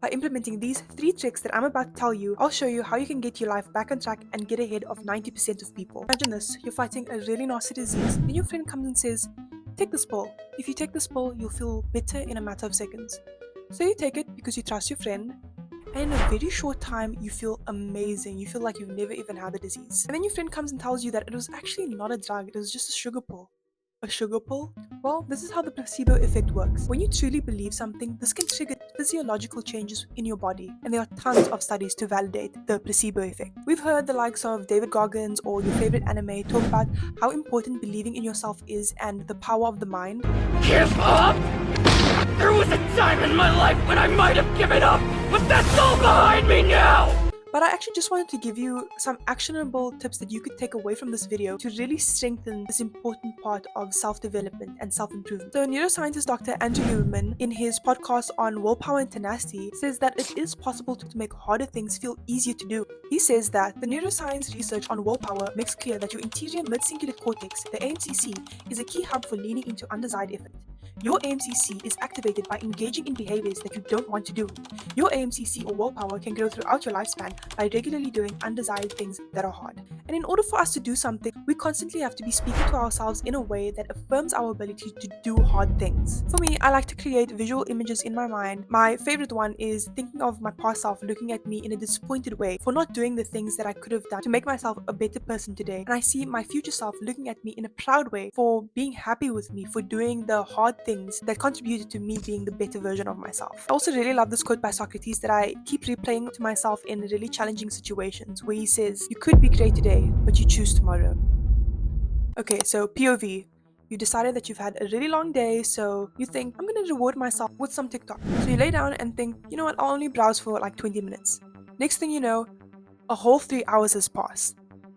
By implementing these 3 tricks that I'm about to tell you, I'll show you how you can get your life back on track and get ahead of 90% of people. Imagine this, you're fighting a really nasty disease, then your friend comes and says, take this pill. If you take this pill, you'll feel better in a matter of seconds. So you take it because you trust your friend, and in a very short time, you feel amazing. You feel like you've never even had the disease. And then your friend comes and tells you that it was actually not a drug, it was just a sugar pill. A sugar pill? Well, this is how the placebo effect works. When you truly believe something, this can trigger physiological changes in your body, and there are tons of studies to validate the placebo effect. We've heard the likes of David Goggins or your favorite anime talk about how important believing in yourself is and the power of the mind. Give up? There was a time in my life when I might have given up, but that's all behind me now! But I actually just wanted to give you some actionable tips that you could take away from this video to really strengthen this important part of self-development and self-improvement. So neuroscientist Dr. Andrew Huberman, in his podcast on willpower and tenacity, says that it is possible to make harder things feel easier to do. He says that the neuroscience research on willpower makes clear that your interior mid-cingulate cortex, the AMCC, is a key hub for leaning into undesired effort. Your AMCC is activated by engaging in behaviors that you don't want to do. Your AMCC or willpower can grow throughout your lifespan by regularly doing undesired things that are hard. And in order for us to do something, we constantly have to be speaking to ourselves in a way that affirms our ability to do hard things. For me, I like to create visual images in my mind. My favorite one is thinking of my past self looking at me in a disappointed way for not doing the things that I could have done to make myself a better person today. And I see my future self looking at me in a proud way for being happy with me, for doing the hard things that contributed to me being the better version of myself. I also really love this quote by Socrates that I keep replaying to myself in really challenging situations, where he says, you could be great today, but you choose tomorrow. Okay, so POV. You decided that you've had a really long day, so you think, I'm gonna reward myself with some TikTok. So you lay down and think, you know what, I'll only browse for like 20 minutes. Next thing you know, a whole 3 hours has passed.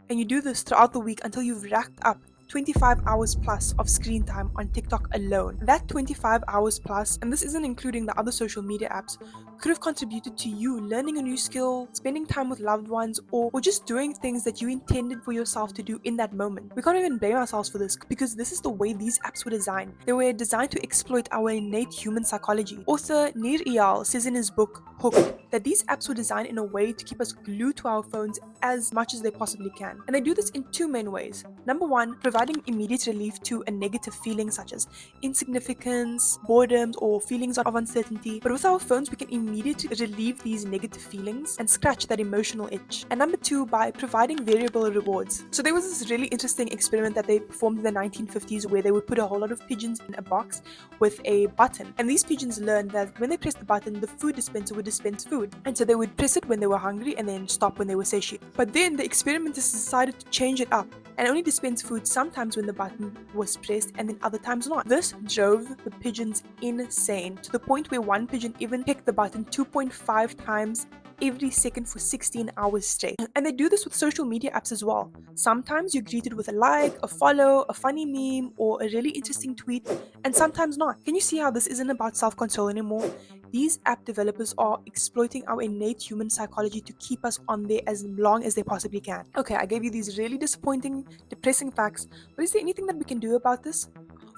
And you do this throughout the week until you've racked up 25 hours plus of screen time on TikTok alone. That 25 hours plus, and this isn't including the other social media apps, could have contributed to you learning a new skill, spending time with loved ones, or just doing things that you intended for yourself to do in that moment. We can't even blame ourselves for this because this is the way these apps were designed. They were designed to exploit our innate human psychology. Author Nir Eyal says in his book, Hooked, that these apps were designed in a way to keep us glued to our phones as much as they possibly can. And they do this in 2 main ways. Number one, providing immediate relief to a negative feeling such as insignificance, boredom, or feelings of uncertainty. But with our phones, we can immediately relieve these negative feelings and scratch that emotional itch. And number two, by providing variable rewards. So there was this really interesting experiment that they performed in the 1950s where they would put a whole lot of pigeons in a box with a button. And these pigeons learned that when they pressed the button, the food dispenser would dispense food. And so they would press it when they were hungry and then stop when they were satiated. But then the experimenters decided to change it up and only dispense food sometimes when the button was pressed and then other times not. This drove the pigeons insane, to the point where one pigeon even picked the button 2.5 times every second for 16 hours straight. And they do this with social media apps as well. Sometimes you're greeted with a like, a follow, a funny meme, or a really interesting tweet, and sometimes not. Can you see how this isn't about self-control anymore? These app developers are exploiting our innate human psychology to keep us on there as long as they possibly can. Okay, I gave you these really disappointing, depressing facts, but is there anything that we can do about this?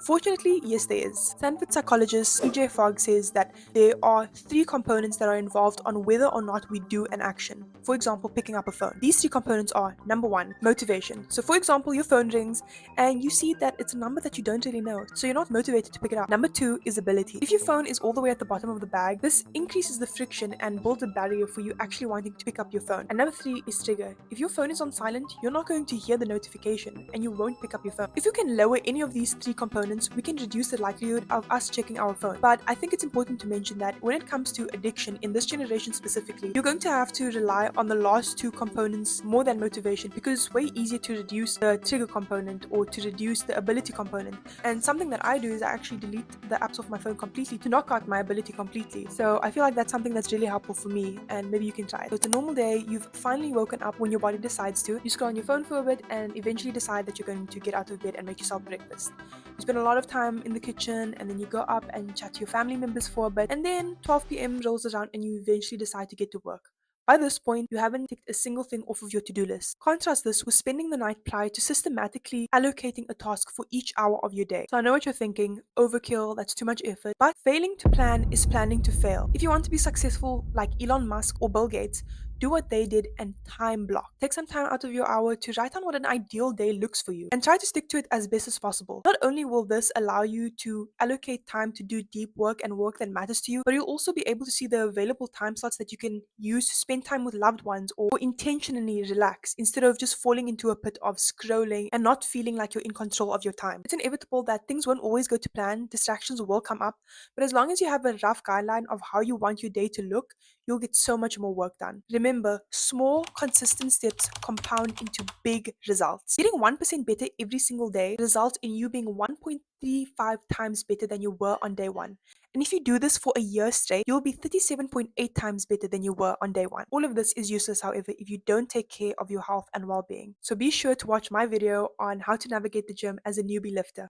Fortunately, yes there is. Stanford psychologist E.J. Fogg says that there are 3 components that are involved on whether or not we do an action. For example, picking up a phone. These 3 components are, number 1, motivation. So for example, your phone rings and you see that it's a number that you don't really know, so you're not motivated to pick it up. Number 2 is ability. If your phone is all the way at the bottom of the bag, this increases the friction and builds a barrier for you actually wanting to pick up your phone. And number 3 is trigger. If your phone is on silent, you're not going to hear the notification and you won't pick up your phone. If you can lower any of these 3 components, we can reduce the likelihood of us checking our phone. But I think it's important to mention that when it comes to addiction, in this generation specifically, you're going to have to rely on the last 2 components more than motivation, because it's way easier to reduce the trigger component or to reduce the ability component. And something that I do is I actually delete the apps off my phone completely to knock out my ability completely. So I feel like that's something that's really helpful for me, and maybe you can try it. So it's a normal day, you've finally woken up when your body decides to. You scroll on your phone for a bit and eventually decide that you're going to get out of bed and make yourself breakfast. You spend a lot of time in the kitchen and then you go up and chat to your family members for a bit, and then 12 p.m. rolls around and you eventually decide to get to work. By this point, you haven't ticked a single thing off of your to-do list. Contrast this with spending the night prior to systematically allocating a task for each hour of your day. So I know what you're thinking, overkill, that's too much effort, but failing to plan is planning to fail. If you want to be successful like Elon Musk or Bill Gates, do what they did and time block. Take some time out of your hour to write down what an ideal day looks for you and try to stick to it as best as possible. Not only will this allow you to allocate time to do deep work and work that matters to you, but you'll also be able to see the available time slots that you can use to spend time with loved ones or intentionally relax instead of just falling into a pit of scrolling and not feeling like you're in control of your time. It's inevitable that things won't always go to plan, distractions will come up, but as long as you have a rough guideline of how you want your day to look, you'll get so much more work done. Remember, small, consistent steps compound into big results. Getting 1% better every single day results in you being 1.35 times better than you were on day one. And if you do this for a year straight, you'll be 37.8 times better than you were on day one. All of this is useless, however, if you don't take care of your health and well-being. So be sure to watch my video on how to navigate the gym as a newbie lifter.